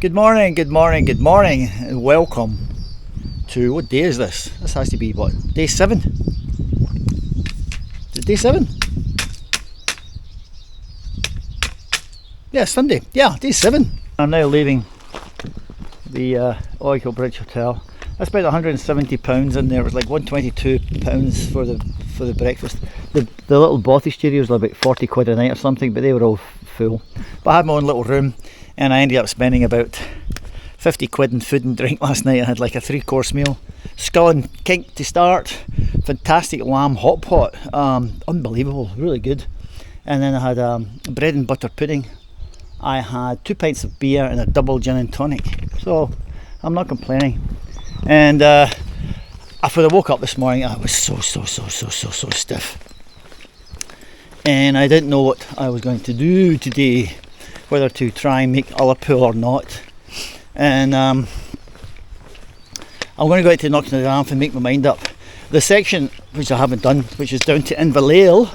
Good morning, good morning, good morning, and welcome to, what day is this? This has to be, what, day 7? Is it day 7? Yeah, Sunday. Yeah, day 7. I'm now leaving the Oykel Bridge Hotel. I spent £170 in there. It was like £122 for the breakfast. The little bothy studios were about 40 quid a night or something, but they were all full. But I had my own little room, and I ended up spending about 50 quid in food and drink last night. I had like a 3-course meal, skull and kink to start, fantastic lamb hot pot, unbelievable, really good. And then I had bread and butter pudding. I had 2 pints of beer and a double gin and tonic, so I'm not complaining. And after I woke up this morning, I was so stiff, and I didn't know what I was going to do today, whether to try and make Ullapool or not. And I'm going to go out to Knocknagann and make my mind up. The section which I haven't done, which is down to Inverness,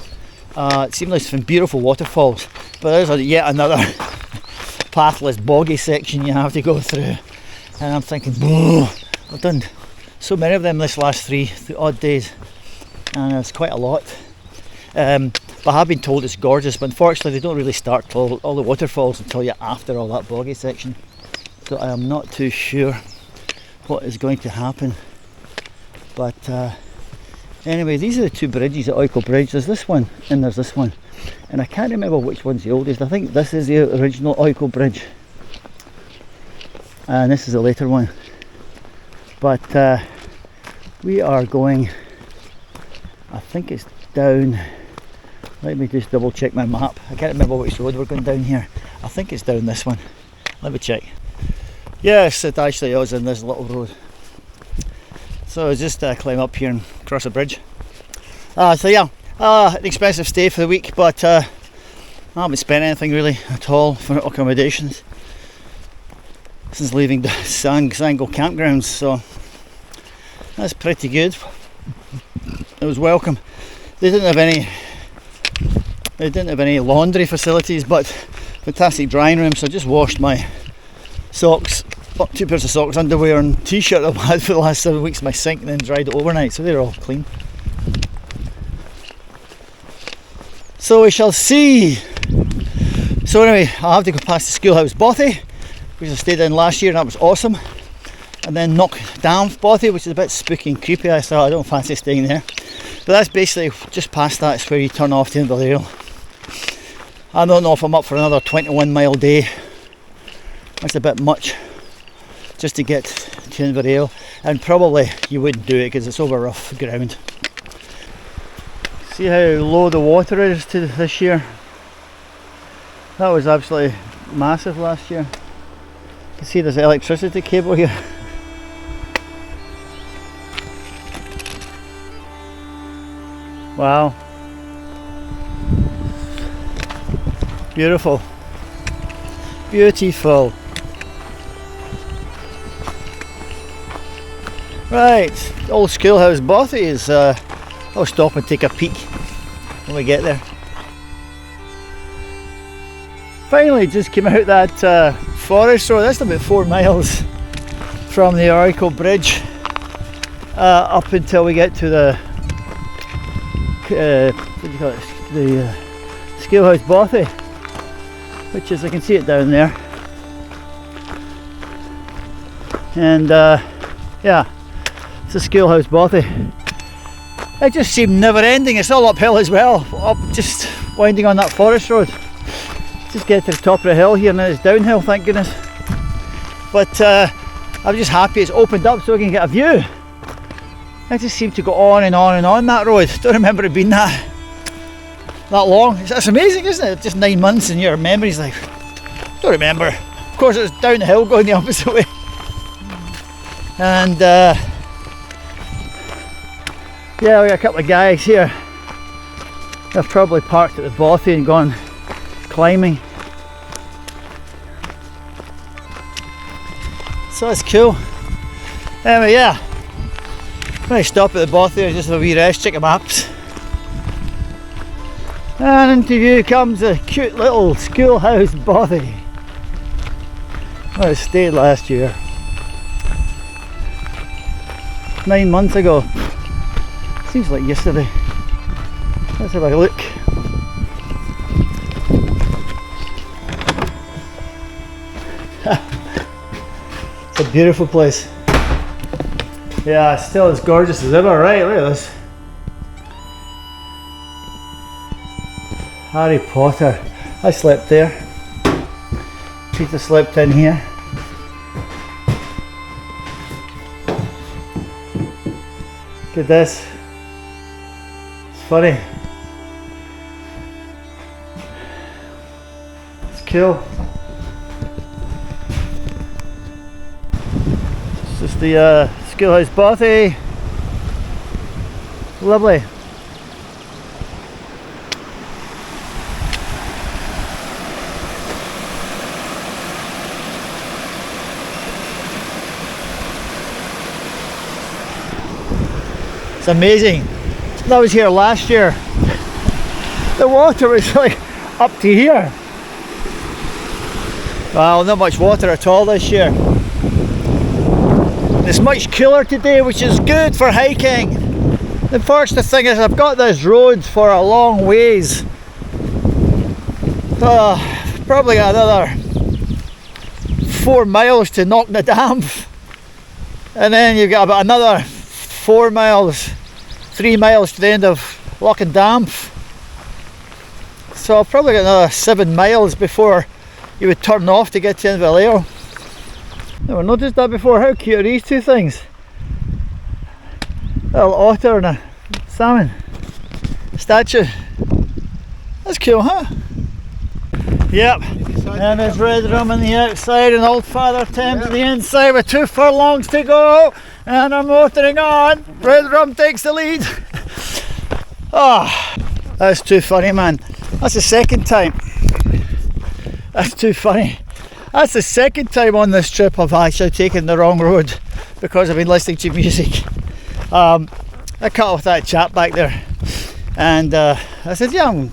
it seems like some beautiful waterfalls, but there's yet another pathless boggy section you have to go through, and I'm thinking, I've done so many of them this last three odd days, and it's quite a lot. But I have been told it's gorgeous, but unfortunately they don't really start all the waterfalls until you're after all that boggy section, so I am not too sure what is going to happen. But anyway, these are the 2 bridges at Oykel Bridge. There's this one and there's this one, and I can't remember which one's the oldest. I think this is the original Oykel Bridge and this is a later one. But we are going, I think it's down, let me just double check my map. I can't remember which road we're going down here. I think it's down this one. Let me check. Yes, it actually is in this little road. So I just climb up here and cross a bridge. So yeah, an expensive stay for the week, but I haven't spent anything really at all for accommodations since leaving the Sango campgrounds, so that's pretty good. It was welcome. They didn't have any laundry facilities, but fantastic drying room, so I just washed my socks, 2 pairs of socks, underwear and t-shirt I've had for the last 7 weeks in my sink, and then dried it overnight, so they're all clean. So we shall see. So anyway, I'll have to go past the schoolhouse Bothy, which I stayed in last year and that was awesome, and then Knocknagann Bothy, which is a bit spooky and creepy, so I don't fancy staying there. But that's basically just past that, it's where you turn off to Inverness. I don't know if I'm up for another 21-mile day. That's a bit much just to get to Inverness, and probably you wouldn't do it because it's over rough ground. See how low the water is to this year? That was absolutely massive last year. You can see there's an electricity cable here. Wow. Beautiful. Beautiful. Right, old schoolhouse Bothy is, I'll stop and take a peek when we get there. Finally just came out that forest road. That's about 4 miles from the Oykel Bridge up until we get to the what do you call it? The schoolhouse Bothy, which is, I can see it down there, and yeah, it's the schoolhouse Bothy. It just seemed never ending. It's all uphill as well, up just winding on that forest road. Just get to the top of the hill here and then it's downhill, thank goodness. But I'm just happy it's opened up so we can get a view. I just seem to go on and on and on that road. Don't remember it being that long. That's amazing, isn't it? Just 9 months and your memory's like, don't remember. Of course it was down the hill going the opposite way. And yeah, we got a couple of guys here. They've probably parked at the Bothy and gone climbing. So that's cool. Anyway, yeah. When I stop at the Bothy, I just have a wee rest, check the maps. And into view comes a cute little schoolhouse Bothy. Well, it stayed last year. 9 months ago. Seems like yesterday. Let's have a look. It's a beautiful place. Yeah, it's still as gorgeous as ever, right? Look at this. Harry Potter. I slept there. Peter slept in here. Look at this. It's funny. It's cool. This is the schoolhouse bothy. Lovely. It's amazing. When I was here last year, the water was like up to here. Well, not much water at all this year. It's much cooler today, which is good for hiking. The first thing is I've got this road for a long ways. Probably got another 4 miles to knock the dam. And then you've got about another 4 miles, 3 miles to the end of Loch and Damp. So I'll probably get another 7 miles before you would turn off to get to Inverness. Never noticed that before. How cute are these two things? A little otter and a salmon statue. That's cool, huh? Yep. And there's Red Rum on the outside and Old Father Thames on the inside with 2 furlongs to go. And I'm motoring on. Red Rum takes the lead. Oh, that's too funny, man. That's the second time. That's too funny. That's the second time on this trip I've actually taken the wrong road because I've been listening to music. I cut off that chap back there and I said, yeah, I'm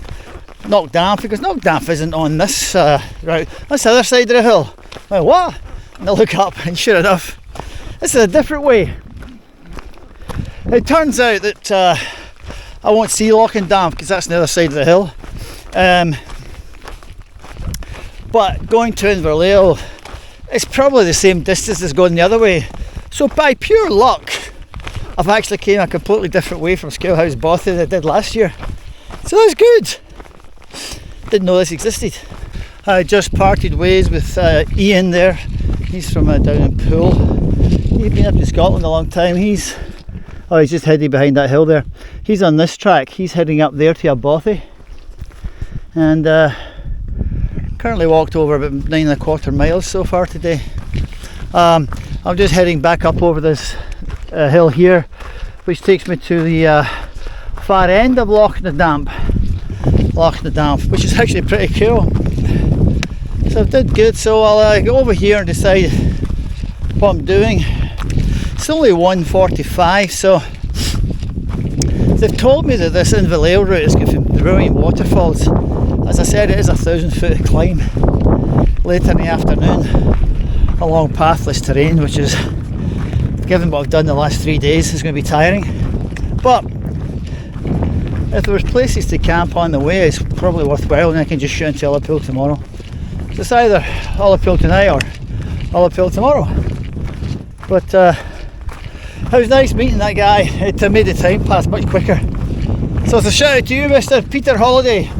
Knockdamph, because Knockdamph isn't on this route. That's the other side of the hill. I went, what? And I look up and sure enough, this is a different way. It turns out that I won't see Loch and Damp because that's on the other side of the hill. But going to Inverness, it's probably the same distance as going the other way. So by pure luck, I've actually came a completely different way from Schoolhouse Bothy than I did last year. So that's good. Didn't know this existed. I just parted ways with Ian there. He's from down in Poole. He's been up to Scotland a long time. He's just heading behind that hill there. He's on this track. He's heading up there to a bothy. And currently walked over about 9.25 miles so far today. I'm just heading back up over this hill here, which takes me to the far end of Loch na Damp, which is actually pretty cool. So I did good. So I'll go over here and decide what I'm doing. It's only 1:45, so they've told me that this Inverness route is got brilliant waterfalls. As I said, it is a 1,000-foot climb later in the afternoon along pathless terrain, which is, given what I've done the last 3 days, is going to be tiring. But if there was places to camp on the way, it's probably worthwhile, and I can just shoot into Ullapool tomorrow. So it's either Ullapool tonight or Ullapool tomorrow. But it was nice meeting that guy. It made the time pass much quicker. So it's a shout out to you, Mr. Peter Holiday.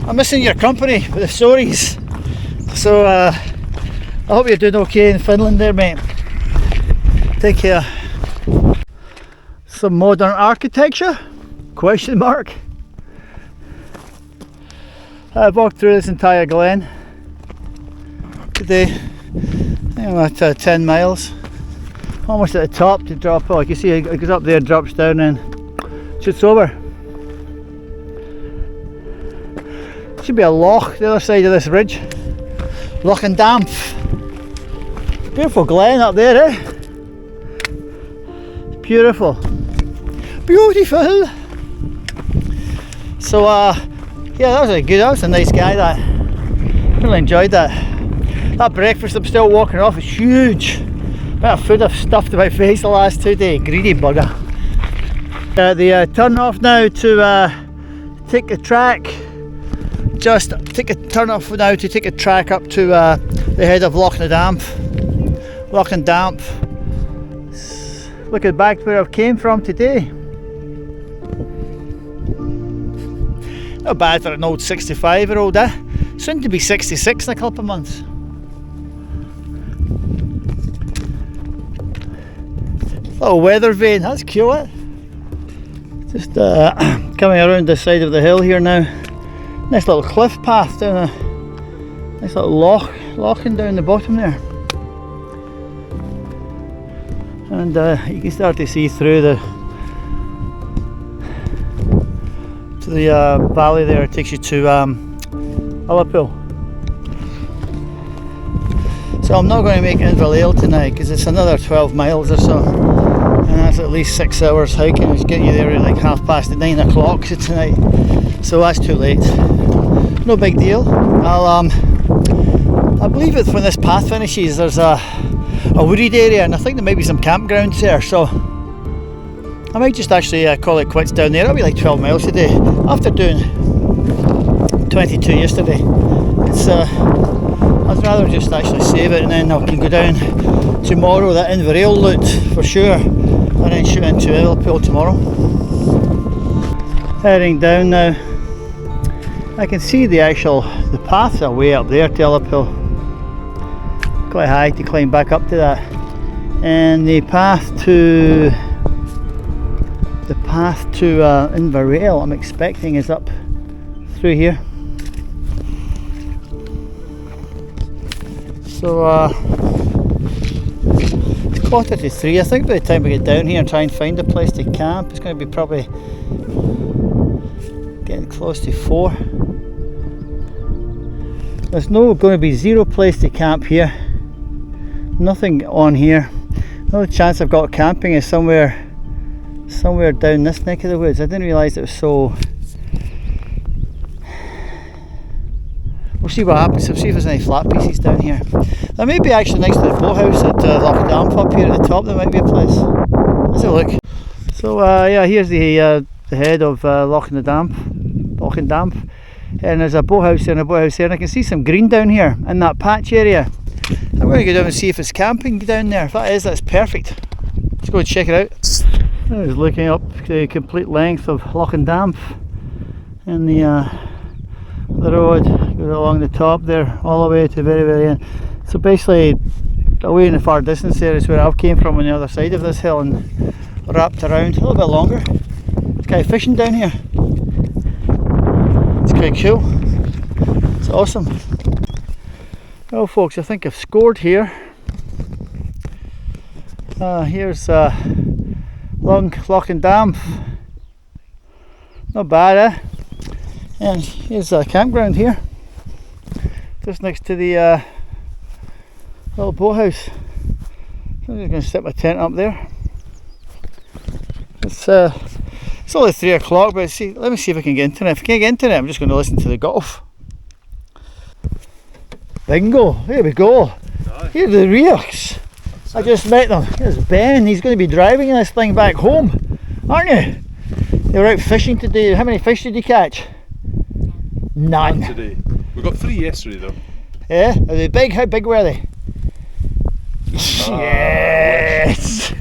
I'm missing your company with the stories. So I hope you're doing okay in Finland there, mate. Take care. Some modern architecture? Question mark. I've walked through this entire glen today. I think I'm at 10 miles. Almost at the top to drop. Oh, you can see it goes up there, drops down, and shoots over. Should be a loch the other side of this ridge. Loch and Damp. Beautiful glen up there, eh? Beautiful. Beautiful. So yeah, that was a nice guy, that. Really enjoyed that. That breakfast I'm still walking off is huge. Bit of food I've stuffed in my face the last 2 days. Greedy bugger. The turn off now to take the track. Just take a turn off now to take a track up to the head of Loch na Damp. Looking back to where I've came from today. Not bad for an old 65-year-old, eh? Soon to be 66 in a couple of months. Little weather vane, that's cool, eh? Just coming around the side of the hill here now. Nice little cliff path down a nice little locking down the bottom there. And you can start to see through the valley there. It takes you to Ullapool. So I'm not going to make Inverness tonight because it's another 12 miles or so, and that's at least 6 hours hiking. It's getting you there at like 9:30 o'clock tonight, so that's too late. No big deal. I believe that when this path finishes there's a wooded area, and I think there might be some campgrounds there, so I might just actually call it quits down there. It'll be like 12 miles today after doing 22 yesterday. It's I'd rather just actually save it, and then I can go down tomorrow, that Inverness route for sure, and then shoot into Ullapool tomorrow. Heading down now. I can see the paths are way up there to Ullapool. Quite high to climb back up to that, and the path to Inverness I'm expecting is up through here. So it's 2:45. I think by the time we get down here and try and find a place to camp, it's going to be probably getting close to 4. There's going to be zero place to camp here. Nothing on here. The only chance I've got camping is somewhere down this neck of the woods. I didn't realise it was so. We'll see what happens. We'll see if there's any flat pieces down here. There may be actually next to the boathouse at Loch na Damp up here at the top. There might be a place. Let's have a look. So yeah, here's the head of Loch na Damp, and there's a boathouse there and a boathouse there, and I can see some green down here in that patch area. I'm going to go down and see if it's camping down there. If that is, that's perfect. Let's go and check it out. I was looking up the complete length of Loch na Damp, and the road goes along the top there all the way to the very end. So basically away in the far distance there is where I've came from, on the other side of this hill, and wrapped around a little bit longer. It's kind of fishing down here. It's quite cool. It's awesome. Well folks, I think I've scored here. Here's Loch na Damp. Not bad, eh? And here's a campground here, just next to the little boathouse. I'm just going to set my tent up there. It's only 3 o'clock, but let me see if I can get internet. If I can't get internet, I'm just going to listen to the golf. Bingo! Here we go. Here are the Reeks. I just met them. Here's Ben. He's going to be driving this thing back home, aren't you? They were out fishing today. How many fish did you catch? None. Today. We got 3 yesterday though. Yeah? Are they big? How big were they? Yes!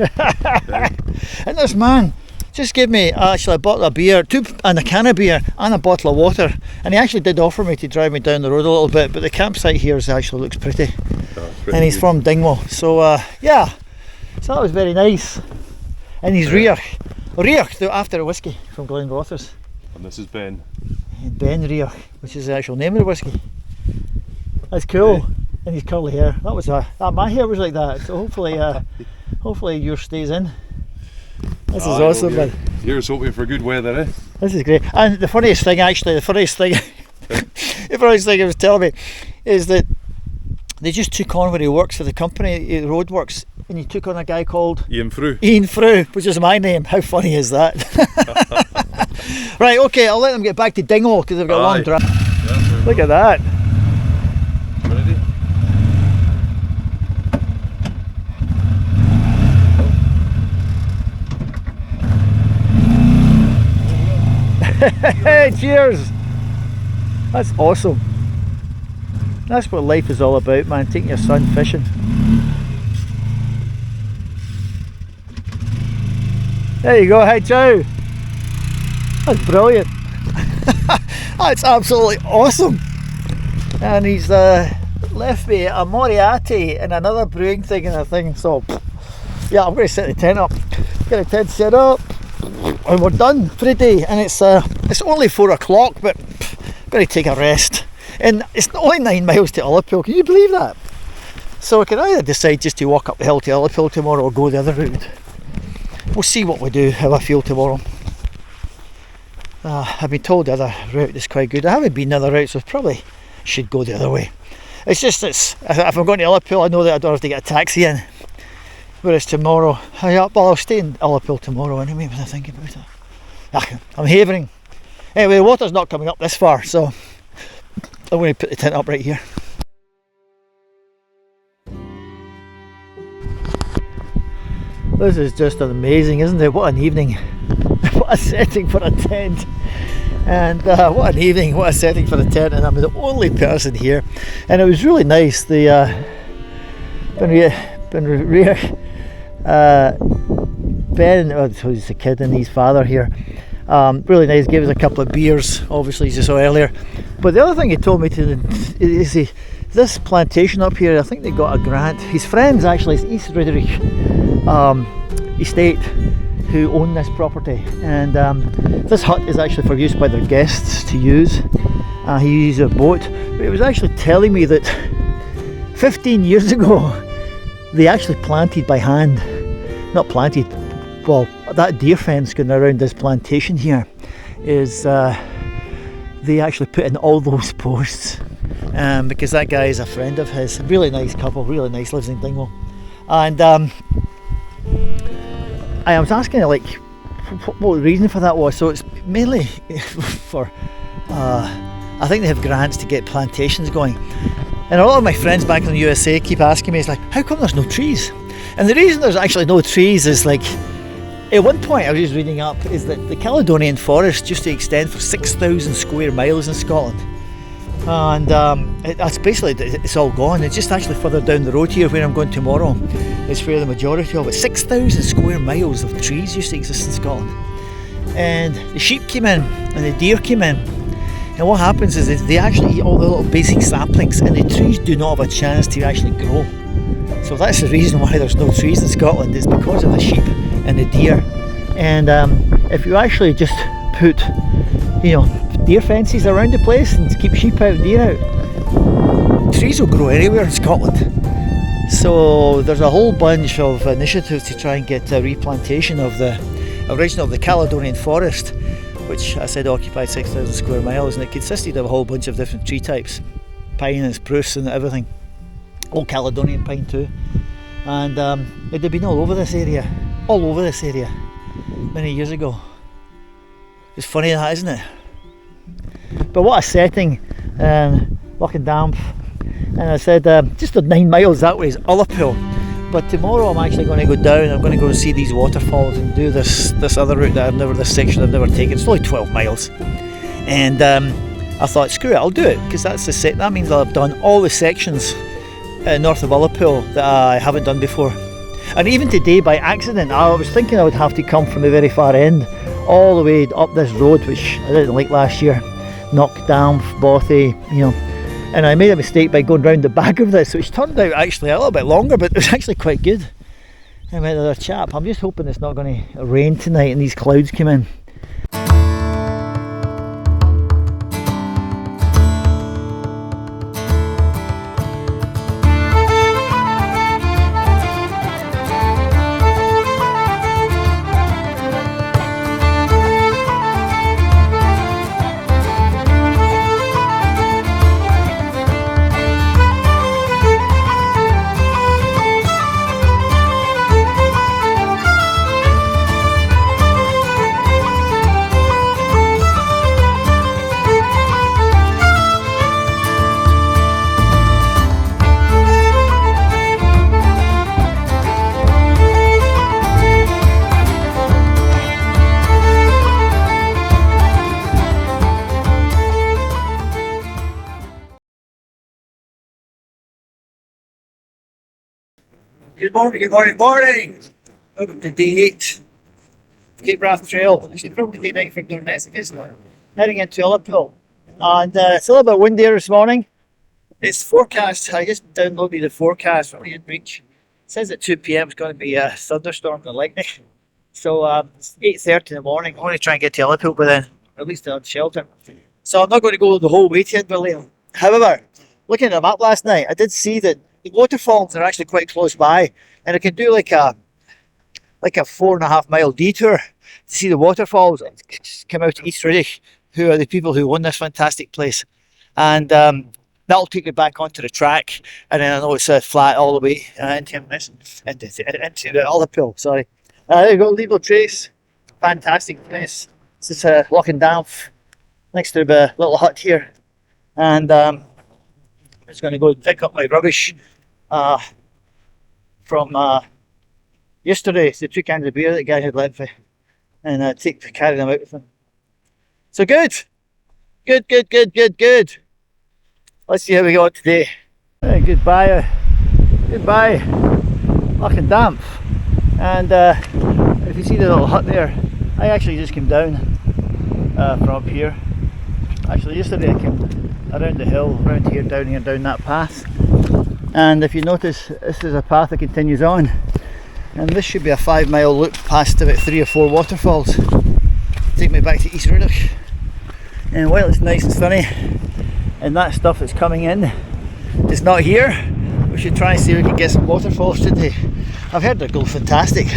And this man just gave me actually a bottle of beer, and a can of beer and a bottle of water, and he actually did offer me to drive me down the road a little bit, but the campsite here actually looks pretty. And he's from Dingwall, so yeah, so that was very nice. And he's Reek after a whiskey from Glen. And this is Ben. Ben Reek, which is the actual name of the whiskey. That's cool. Yeah. And his curly hair. That was my hair was like that. So hopefully yours stays in. This is awesome, man. Here's hoping for good weather, eh? This is great. And the funniest thing I was telling me is that they just took on, when he works for the company, Roadworks, and he took on a guy called Ian Frew, which is my name. How funny is that? Right, okay, I'll let them get back to Dingwall because they've got a long drive. Yeah, look at that. Ready? Cheers! That's awesome. That's what life is all about, man. Taking your son fishing. There you go, hey Joe. That's brilliant. That's absolutely awesome. And he's left me a Moriarty and another brewing thing and a thing. So yeah, I'm going to set the tent up. Get the tent set up, and we're done for the day. And it's only 4 o'clock, but I'm going to take a rest. And it's only 9 miles to Ullapool. Can you believe that? So I can either decide just to walk up the hill to Ullapool tomorrow or go the other route. We'll see what we do, how I feel tomorrow. I've been told the other route is quite good. I haven't been the other route, so I probably should go the other way. It's just, if I'm going to Ullapool, I know that I don't have to get a taxi in. Whereas tomorrow, I'll stay in Ullapool tomorrow anyway when I think about it. I'm havering. Anyway, the water's not coming up this far, so I'm going to put the tent up right here. This is just amazing, isn't it? What an evening. What a setting for a tent. And what an evening, what a setting for a tent. And I'm the only person here. And it was really nice. Ben, who's a kid, and his father here, really nice, gave us a couple of beers, obviously, as you saw earlier. But the other thing he told me is this plantation up here, I think they got a grant. His friends actually, it's East Riddick Estate, who own this property, and this hut is actually for use by their guests to use. He uses a boat, but it was actually telling me that 15 years ago they actually planted by hand, not planted, well, that deer fence going around this plantation here is they actually put in all those posts, because that guy is a friend of his. Really nice couple, really nice, lives in Dingwall. And I was asking like what the reason for that was. So it's mainly for I think they have grants to get plantations going, and a lot of my friends back in the USA keep asking me, it's like, how come there's no trees? And the reason there's actually no trees is, like, at one point I was just reading up, is that the Caledonian forest used to extend for 6,000 square miles in Scotland, and that's basically, it's all gone. It's just actually further down the road here where I'm going tomorrow is where the majority of it, 6,000 square miles of trees used to exist in Scotland. And the sheep came in and the deer came in, and what happens is they actually eat all the little basic saplings, and the trees do not have a chance to actually grow. So that's the reason why there's no trees in Scotland, is because of the sheep and the deer. And if you actually just put, deer fences around the place and keep sheep out and deer out, trees will grow anywhere in Scotland. So there's a whole bunch of initiatives to try and get a replantation of the original, the Caledonian forest, which I said occupied 6,000 square miles, and it consisted of a whole bunch of different tree types, pine and spruce and everything, old Caledonian pine too. And it had been all over this area many years ago. It's funny that, isn't it? But what a setting, looking damp. And I said, just 9 miles that way is Ullapool. But tomorrow I'm actually going to go down. I'm going to go and see these waterfalls and do this other route this section I've never taken. It's only 12 miles. And I thought, screw it, I'll do it, because that means I'll have done all the sections north of Ullapool that I haven't done before. And even today, by accident, I was thinking I would have to come from the very far end all the way up this road, which I didn't like last year, Knockdown, Bothy, and I made a mistake by going round the back of this, which turned out actually a little bit longer, but it was actually quite good. I met another chap. I'm just hoping it's not going to rain tonight and these clouds come in. Good morning, good morning, morning! Welcome to day 8. CapeWrathTrail. Actually, probably day 9 from Inverness, isn't it? Heading into Ullapool. And it's a little bit windier this morning. It's forecast, I just downloaded the forecast from Ian Reach. It says at 2 PM it's going to be a thunderstorm and lightning. So it's 8:30 in the morning. I want to try and get to Ullapool by then, or at least on shelter. So I'm not going to go the whole way to Inverness. However, looking at the map last night, I did see that the waterfalls are actually quite close by, and I can do like a 4.5 mile detour to see the waterfalls and come out to East Riddick, who are the people who own this fantastic place. And that'll take me back onto the track, and then I know it's flat all the way into Inverness, into the Ullapool, sorry. There you go, Legal Trace, fantastic place. This is Loch and Danf, next to the little hut here. And I'm just going to go and pick up my rubbish from yesterday. It's the 2 cans of beer that the guy had left me, and carry them out with him. So good. Let's see how we go today. Goodbye Loch and Danf. And if you see the little hut there, I actually just came down from up here. Actually yesterday I came around the hill, around here, down that path. And if you notice, this is a path that continues on. And this should be a 5 mile loop past about 3 or 4 waterfalls. Take me back to East Riddick. And while it's nice and sunny, and that stuff that's coming in is not here, we should try and see if we can get some waterfalls today. I've heard they go fantastic,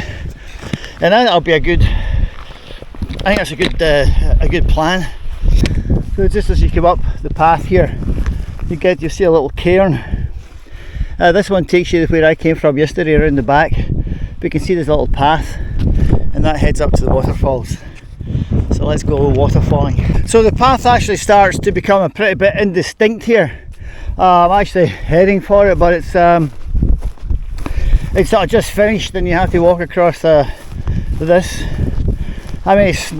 and I think that'll be I think that's a good plan. So just as you come up the path here, you see a little cairn. This one takes you where I came from yesterday, around the back. But you can see this little path, and that heads up to the waterfalls. So let's go waterfalling. So the path actually starts to become a pretty bit indistinct here. I'm actually heading for it, but it's sort of just finished, and you have to walk across this. I mean, it's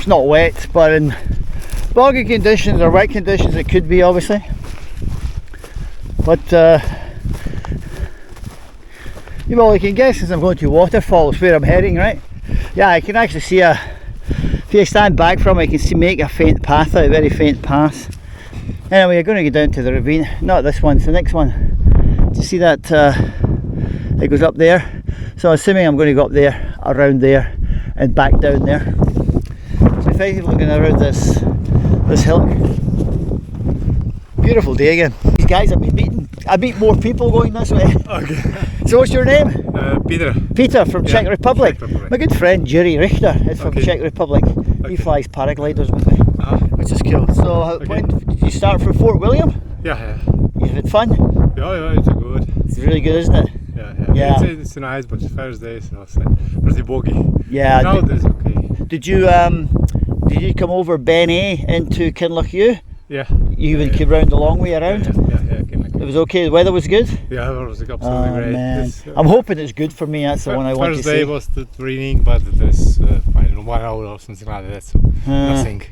not wet, but in boggy conditions or wet conditions it could be, obviously. But well, you can guess since I'm going to waterfalls where I'm heading, right? Yeah, I can actually see if you stand back from it, you can make a faint path out, a very faint path. Anyway, you're going to go down to the ravine, not this one, it's the next one. Do you see that it goes up there? So assuming I'm going to go up there, around there, and back down there. So effectively going around this hillock. Beautiful day again. These guys I've been meeting, I meet more people going this way. Okay. So what's your name? Peter. Peter from Czech Republic. Czech Republic. My good friend Jerry Richter is from Czech Republic. He flies paragliders with me, which is cool. So when did you start from Fort William? Yeah. You've had fun? Yeah, it's good. It's really good, isn't it? Yeah. It's nice, but Thursday, so it's pretty boggy. Yeah. Now it's okay. Did you come over Ben A into Kinlochhew? Yeah. You even came round the long way around? Yeah. It was okay, the weather was good? Yeah, it was absolutely great. Man. I'm hoping it's good for me, that's the one I want to see. Thursday was raining, but it is, I don't know, 1 hour or something like that, so nothing.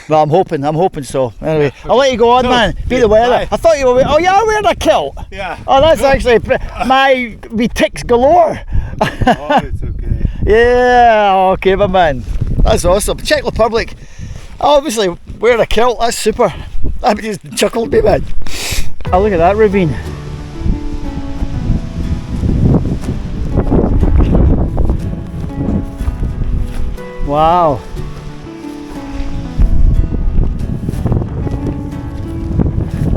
Well, I'm hoping so. Anyway, I'll let you go on, man. Be the weather. Bye. I thought you were wearing, oh yeah, I'm wearing a kilt. Yeah. Oh, that's actually, me ticks galore. Oh, it's okay. Yeah, okay, my man. That's awesome. Czech Republic, obviously wearing a kilt, that's super. That just chuckled me, man. Oh, look at that ravine. Wow.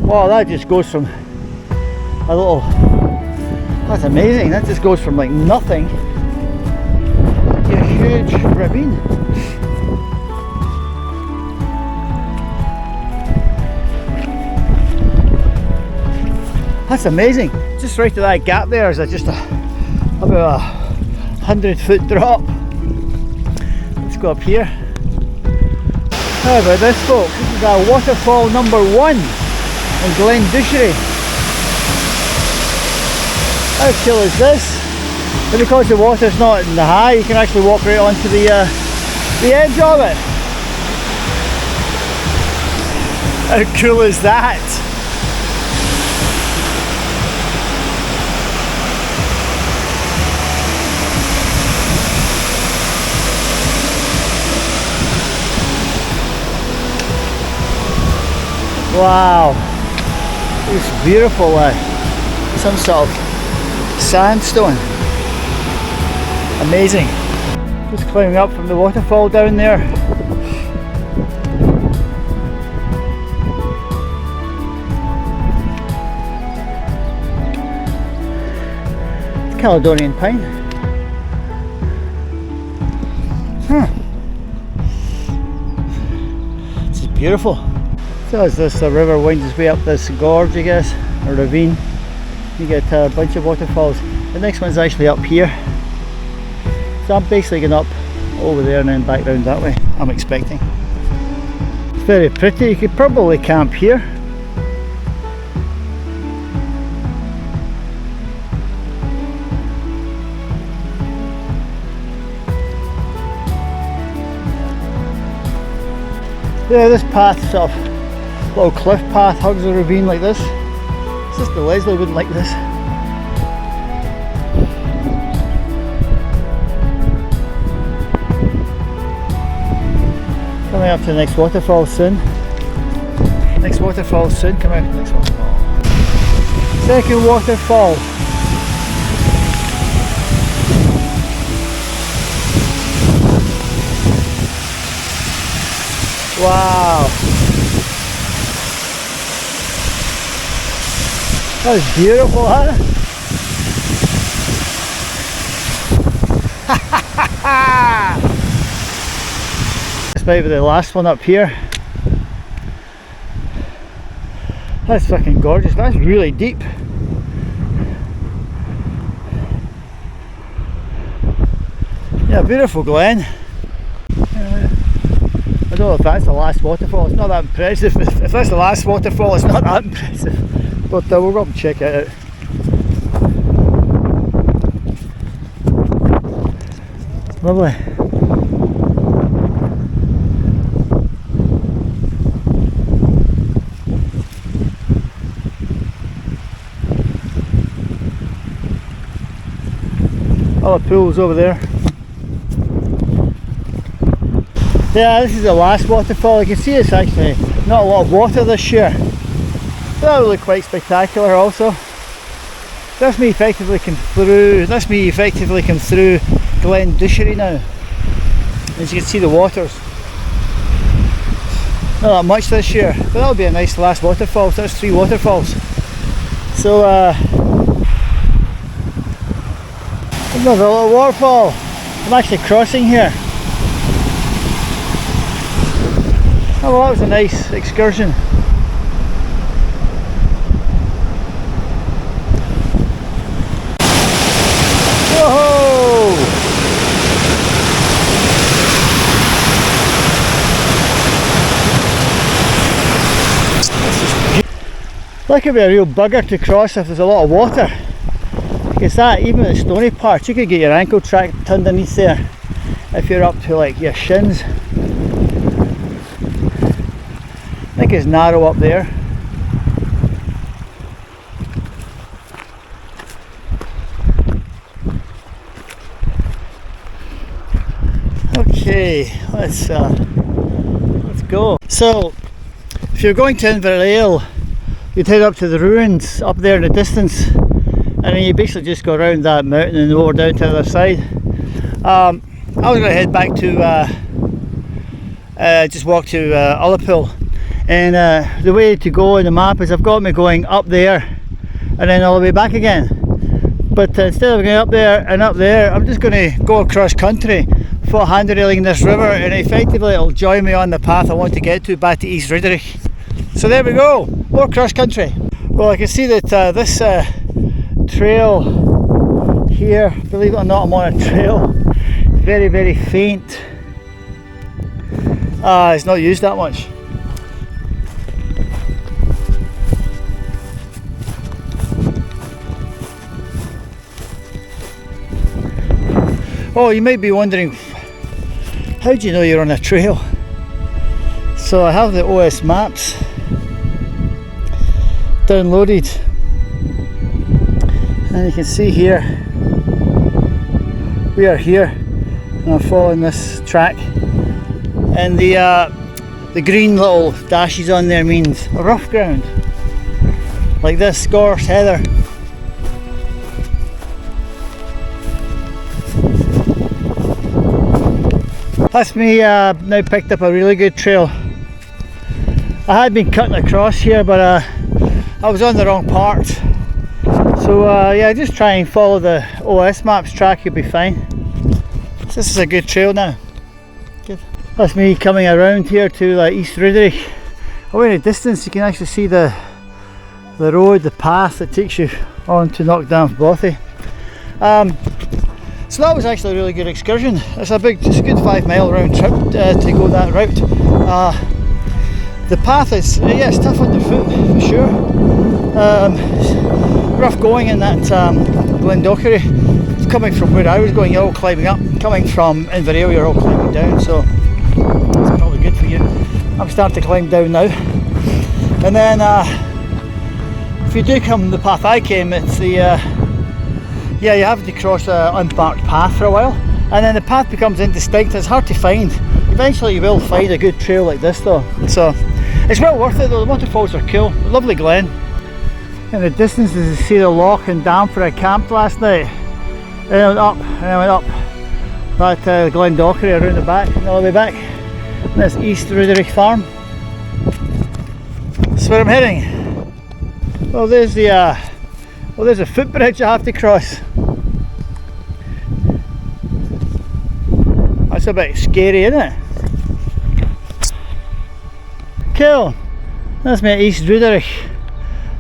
Wow, that just goes from a little, that's amazing. That just goes from like nothing to a huge ravine. That's amazing. Just right to that gap there is just about a 100-foot drop. Let's go up here. How about this, folks? This is our waterfall number 1 in Glen, Douchary. How cool is this? And because the water's not in the high, you can actually walk right onto the edge of it. How cool is that? 1 Wow, it's beautiful. Some sort of sandstone. Amazing. Just climbing up from the waterfall down there. Caledonian pine. This is beautiful. So as this river winds its way up this gorge, I guess, or ravine, you get a bunch of waterfalls. The next one's actually up here. So I'm basically going up over there and then back round that way, I'm expecting. It's very pretty. You could probably camp here. Yeah, this path, sort of little cliff path, hugs a ravine like this. It's just the Leslie wouldn't like this. Coming up to the next waterfall soon. Next waterfall soon. Come out to the next waterfall. Second waterfall. Wow. That was beautiful, huh? This might be the last one up here. That's fucking gorgeous. That's really deep. Yeah, beautiful Glen. I don't know if that's the last waterfall. It's not that impressive. If that's the last waterfall, it's not that impressive. But we'll go up and check it out. Lovely. Ullapool's over there. Yeah, this is the last waterfall. You can see it's actually not a lot of water this year. That will look quite spectacular also. That's me effectively come through. Glen Douchary now. As you can see, the water's not that much this year, but that'll be a nice last waterfall. So that's 3 waterfalls. So another little waterfall. I'm actually crossing here. Oh well, that was a nice excursion. Whoa! That could be a real bugger to cross if there's a lot of water. Because that, even the stony parts, you could get your ankle trapped underneath there if you're up to like your shins. I think it's narrow up there. Okay, let's go. So, if you're going to Inverness, you'd head up to the ruins up there in the distance, and then you basically just go around that mountain and over down to the other side. I was going to head back to just walk to Ullapool. And the way to go in the map is I've got me going up there and then all the way back again. But instead of going up there and up there, I'm just going to go across country, foot handrailing this river, and effectively it'll join me on the path I want to get to back to East Riddick. So there we go, more cross country. Well, I can see that this trail here, believe it or not, I'm on a trail. Very, very faint. It's not used that much. Oh, you might be wondering, how do you know you're on a trail? So I have the OS maps downloaded, and you can see here, we are here, and I'm following this track, and the the green little dashes on there means rough ground, like this gorse heather. That's me now picked up a really good trail. I had been cutting across here, but I was on the wrong part. So yeah, just try and follow the OS maps track, you'll be fine. So this is a good trail now. Good. That's me coming around here to East Ruderick. Away in the distance you can actually see the road, the path that takes you on to Knockdown-Bothy. So that was actually a really good excursion. It's a good 5 mile round trip to go that route. The path is, yeah, it's tough underfoot for sure. Rough going in that Glen Douchary. Coming from where I was going, you're all climbing up. Coming from Inverness, you're all climbing down, so it's probably good for you. I'm starting to climb down now. And then if you do come the path I came, it's the yeah, you have to cross an unmarked path for a while, and then the path becomes indistinct. It's hard to find. Eventually you will find a good trail like this though, so it's well worth it though. The waterfalls are cool. Lovely Glen. In the distance you see the loch and dam where I camped last night. And I went up, and I went up that Glen Douchary around the back and all the way back. And that's East Ruderick Farm. That's where I'm heading. Well, there's a footbridge I have to cross. That's a bit scary, isn't it? Cool. That's me at East Ruderick.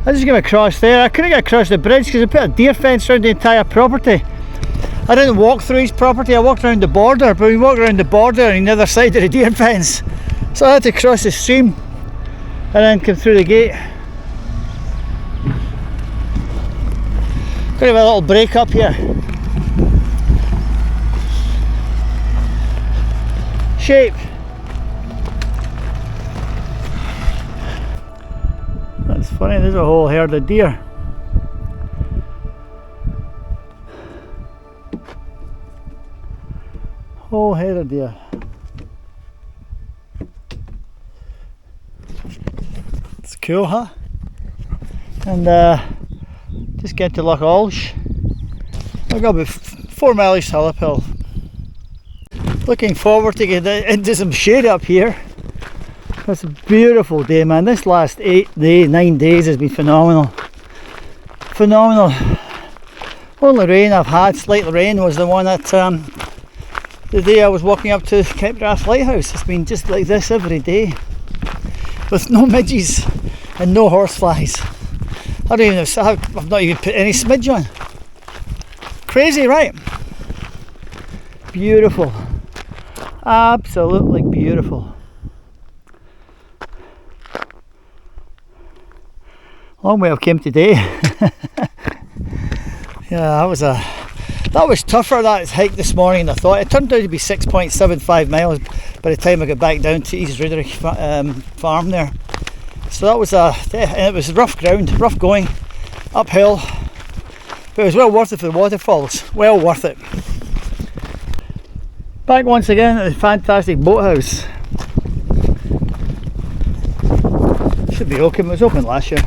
I just came across there. I couldn't get across the bridge because they put a deer fence around the entire property. I didn't walk through his property, I walked around the border, but we walked around the border on the other side of the deer fence. So I had to cross the stream and then come through the gate. Got to have a little break up here. Shape. That's funny, there's a whole herd of deer. Whole herd of deer. It's cool, huh? And just get to Loch Alsh. I've got about 4 miles to Ullapool. Looking forward to get into some shade up here. It's a beautiful day, man. This last 9 days has been phenomenal. Phenomenal. Only rain I've had, slight rain, was the one at the day I was walking up to CapeWrathTrail Lighthouse. It's been just like this every day, with no midges and no horseflies. I don't even know, I've not even put any smidge on. Crazy, right? Beautiful. Absolutely beautiful. Long way I've came today. Yeah, that was tougher, that hike this morning, than I thought. It turned out to be 6.75 miles by the time I got back down to East Ruderick farm there. So that was and it was rough ground, rough going, uphill, but it was well worth it for the waterfalls, well worth it. Back once again at the fantastic boathouse. Should be open, it was open last year.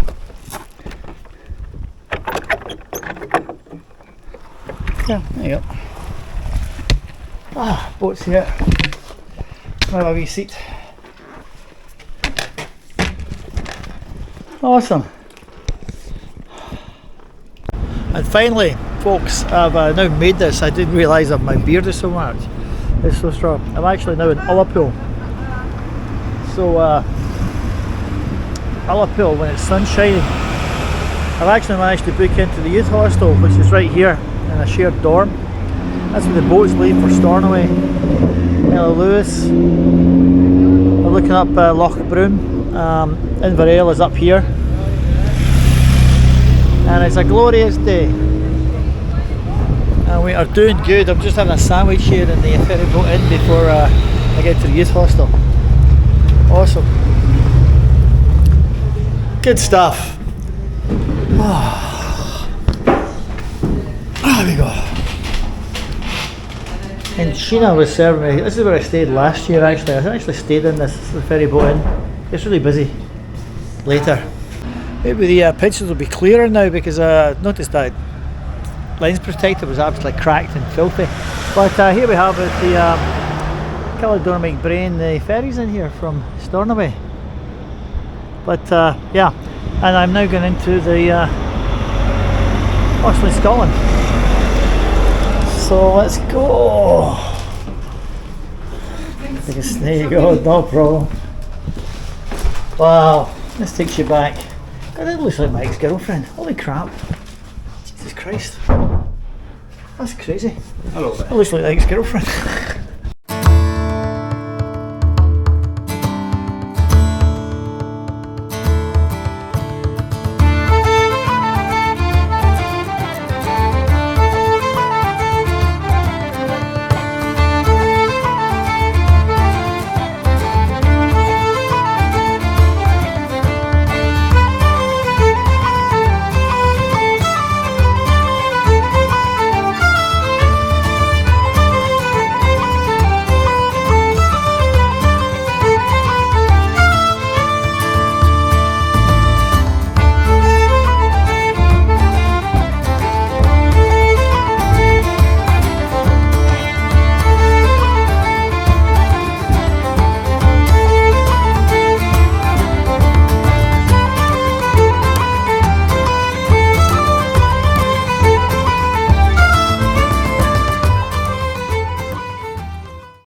Yeah, there you go. Boat's here. Have a wee seat. Awesome. And finally, folks, I've now made this. I didn't realise that my beard is so much. It's so strong. I'm actually now in Ullapool. So, Ullapool, when it's sunshiny, I've actually managed to book into the youth hostel, which is right here in a shared dorm. That's where the boats leave for Stornoway. Hello Lewis. We're looking up Loch Broom. Inverness is up here. And it's a glorious day. And we are doing good. I'm just having a sandwich here in the ferry boat inn before I get to the youth hostel. Awesome. Good stuff. There we go. And Sheena was serving me. This is where I stayed last year actually. I actually stayed in this ferry boat inn. It's really busy later. Maybe the pictures will be clearer now because I noticed that lens protector was absolutely cracked and filthy. But here we have it, the Caledormic Brain, the ferries in here from Stornoway. But yeah, and I'm now going into the Oxley, Scotland. So let's go. There you go, no problem. Wow, this takes you back. God, that looks like my ex-girlfriend. Holy crap. Jesus Christ. That's crazy. Hello there. That looks like my ex-girlfriend.